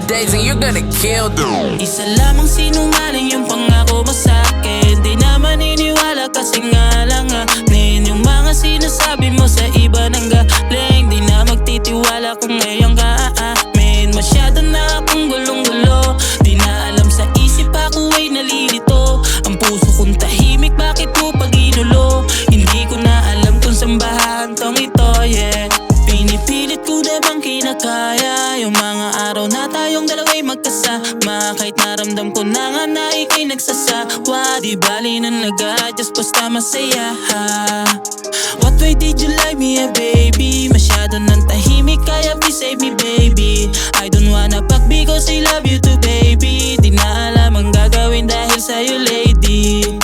days and you're gonna kill them. Isa lamang sinungaling yung pangako mo sa'kin. Di na maniniwala kasi nga lang nganin yung mga sinasabi mo sa iba nang galing. Di na magtitiwala kung ngayon ka aamin. Masyado na akong gulong-gulo, di na alam sa isip ako ay nalilito. Ang puso kong tahimik, bakit mo pag inulo? Hindi ko na alam kung saan bahan tong ito, yeah. Pinipilit ko na bang kinakaya yung mga araw na tayong dalawa'y magkasama. Kahit naramdam ko na nga na ika'y nagsasawa. Di bali na nag-adjust basta masaya. What way did you like me, baby? Masyado ng tahimik kaya please save me, baby. I don't wanna back because I love you too, baby. Di na alam ang gagawin dahil sa'yo, lady.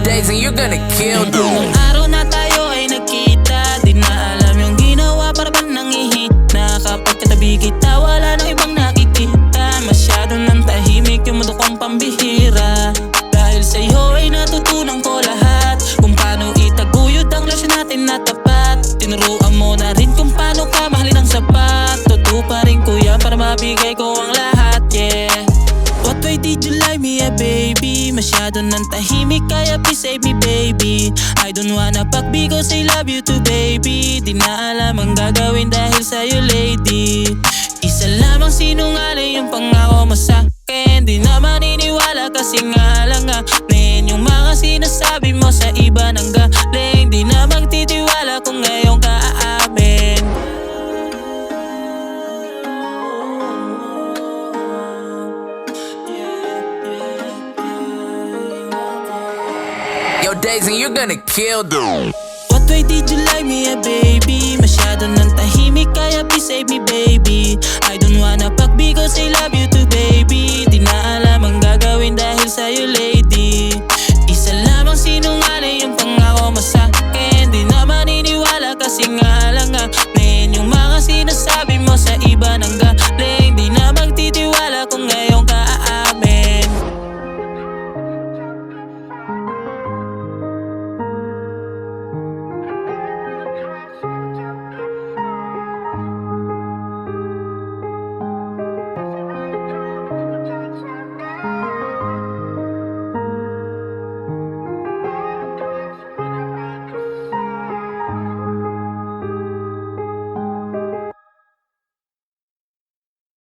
Days and you're gonna kill them. Nung araw na tayo ay nagkita, di na alam yung ginawa para ba nangihina. Kapag katabi kita, wala nang ibang nakikita. Masyado ng tahimik yung mundo kong pambihira. Dahil sa'yo ay natutunan ko lahat kung paano itaguyod ang relasyon natin na tapat. Tinuruan mo na rin kung paano ka mahalin ang sapat. Tutuparin ko yan para mabigay ko ang lahat, yeah. What way did you like me, baby? Masyado ng tahimik kaya please save me, baby. I don't wanna back because I love you too, baby. Di na alam ang gagawin dahil sa'yo, lady. Isa lamang sinungaling yung pangako mo sa'kin. Di na maniniwala kasi nga lang nganin yung mga sinasabi mo sa iba nang galing. Di na magtitiwala kung ngayon ka aamin. Your days and you're gonna kill them. What way did you like me, baby? Masyado ng tahimik kaya please save me, baby. I don't wanna back because I love you too, baby.